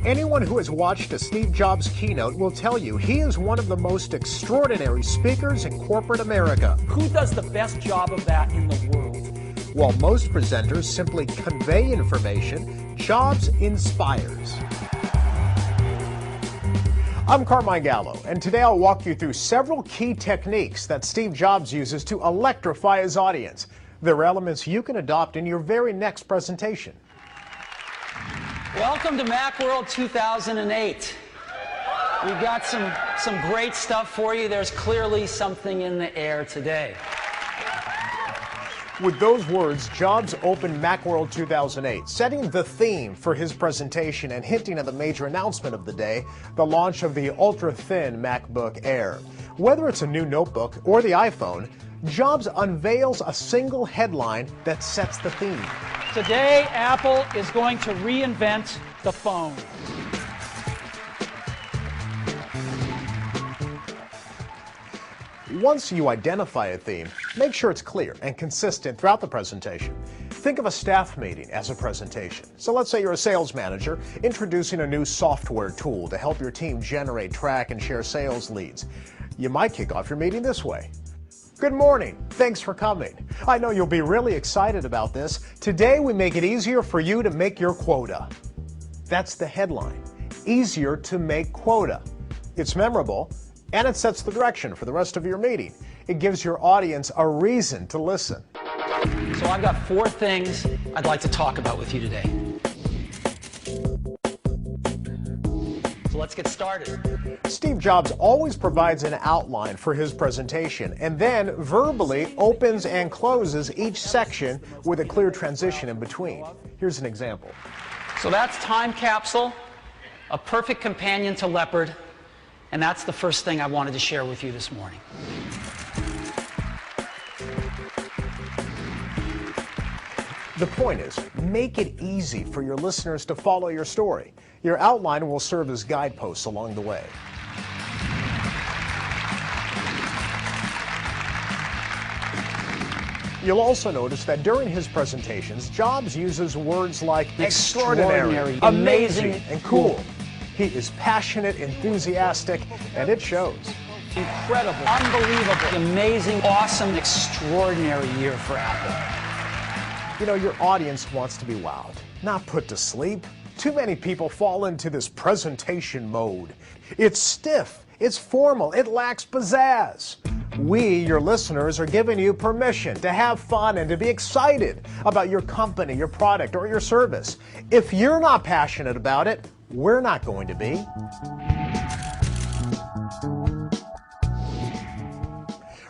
Anyone who has watched a Steve Jobs keynote will tell you he is one of the most extraordinary speakers in corporate America. Who does the best job of that in the world? While most presenters simply convey information, Jobs inspires. I'm Carmine Gallo, and today I'll walk you through several key techniques that Steve Jobs uses to electrify his audience. They're elements you can adopt in your very next presentation. Welcome to Macworld 2008. We've got some great stuff for you. There's clearly something in the air today. With those words, Jobs opened Macworld 2008, setting the theme for his presentation and hinting at the major announcement of the day, the launch of the ultra-thin MacBook Air. Whether it's a new notebook or the iPhone, Jobs unveils a single headline that sets the theme. Today, Apple is going to reinvent the phone. Once you identify a theme, make sure it's clear and consistent throughout the presentation. Think of a staff meeting as a presentation. So let's say you're a sales manager introducing a new software tool to help your team generate, track, and share sales leads. You might kick off your meeting this way. Good morning. Thanks for coming. I know you'll be really excited about this. Today we make it easier for you to make your quota. That's the headline. Easier to make quota. It's memorable, and it sets the direction for the rest of your meeting. It gives your audience a reason to listen. So I've got 4 things I'd like to talk about with you today. So let's get started. Steve Jobs always provides an outline for his presentation and then verbally opens and closes each section with a clear transition in between. Here's an example. So that's time capsule, a perfect companion to leopard, and that's the first thing I wanted to share with you this morning. The point is, make it easy for your listeners to follow your story. Your outline will serve as guideposts along the way. You'll also notice that during his presentations, Jobs uses words like extraordinary, amazing, and cool. He is passionate, enthusiastic, and it shows. Incredible, unbelievable, amazing, awesome, extraordinary year for Apple. You know, your audience wants to be wowed, not put to sleep. Too many people fall into this presentation mode. It's stiff, it's formal, it lacks pizzazz. We, your listeners, are giving you permission to have fun and to be excited about your company, your product, or your service. If you're not passionate about it, we're not going to be.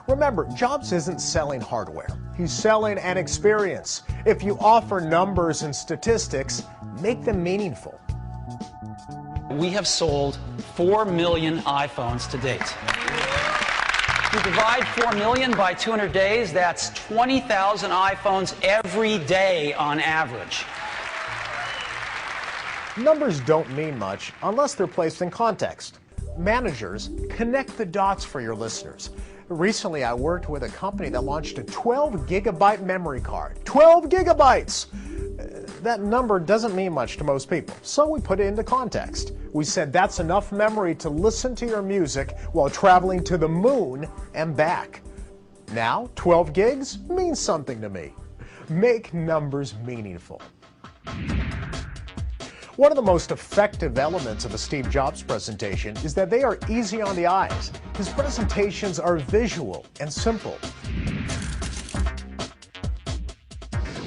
Remember, Jobs isn't selling hardware. He's selling an experience. If you offer numbers and statistics, make them meaningful. We have sold 4 million iPhones to date. If you divide 4 million by 200 days, that's 20,000 iPhones every day on average. Numbers don't mean much unless they're placed in context. Managers, connect the dots for your listeners. Recently, I worked with a company that launched a 12-gigabyte memory card. 12 gigabytes! That number doesn't mean much to most people, so we put it into context. We said that's enough memory to listen to your music while traveling to the moon and back. Now, 12 gigs means something to me. Make numbers meaningful. One of the most effective elements of a Steve Jobs presentation is that they are easy on the eyes. His presentations are visual and simple.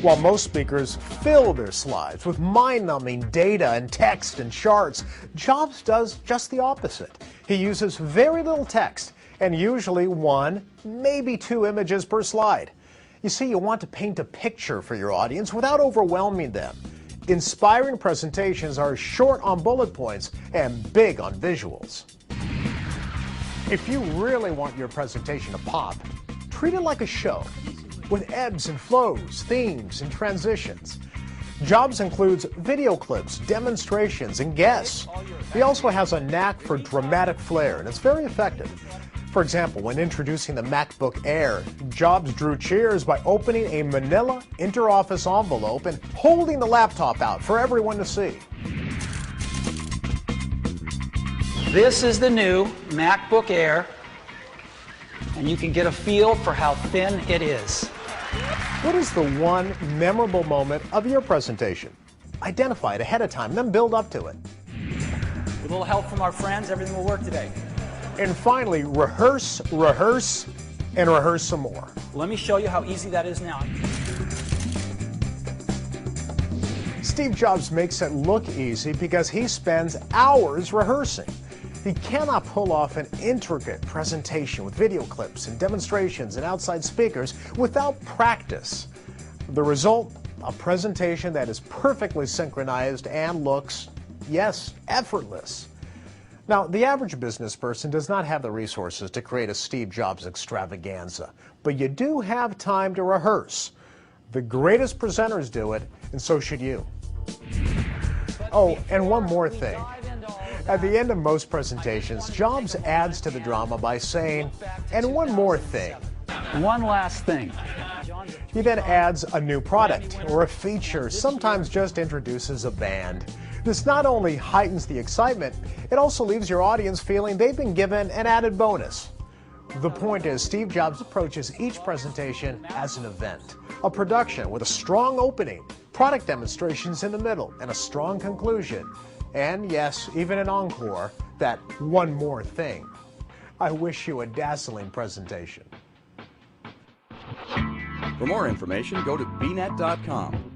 While most speakers fill their slides with mind-numbing data and text and charts, Jobs does just the opposite. He uses very little text and usually 1, maybe 2 images per slide. You see, you want to paint a picture for your audience without overwhelming them. Inspiring presentations are short on bullet points and big on visuals. If you really want your presentation to pop, treat it like a show, with ebbs and flows, themes, and transitions. Jobs includes video clips, demonstrations, and guests. He also has a knack for dramatic flair, and it's very effective. For example, when introducing the MacBook Air, Jobs drew cheers by opening a manila interoffice envelope and holding the laptop out for everyone to see. This is the new MacBook Air, and you can get a feel for how thin it is. What is the one memorable moment of your presentation? Identify it ahead of time, then build up to it. With a little help from our friends, everything will work today. And finally, rehearse, rehearse, and rehearse some more. Let me show you how easy that is now. Steve Jobs makes it look easy because he spends hours rehearsing. He cannot pull off an intricate presentation with video clips and demonstrations and outside speakers without practice. The result, a presentation that is perfectly synchronized and looks, yes, effortless. Now, the average business person does not have the resources to create a Steve Jobs extravaganza, but you do have time to rehearse. The greatest presenters do it, and so should you. Oh, and one more thing. At the end of most presentations, Jobs adds to the drama by saying, "And one more thing." One last thing. He then adds a new product or a feature, sometimes just introduces a band. This not only heightens the excitement, it also leaves your audience feeling they've been given an added bonus. The point is, Steve Jobs approaches each presentation as an event, a production with a strong opening, product demonstrations in the middle, and a strong conclusion. And yes, even an encore, that one more thing. I wish you a dazzling presentation. For more information, go to bnet.com.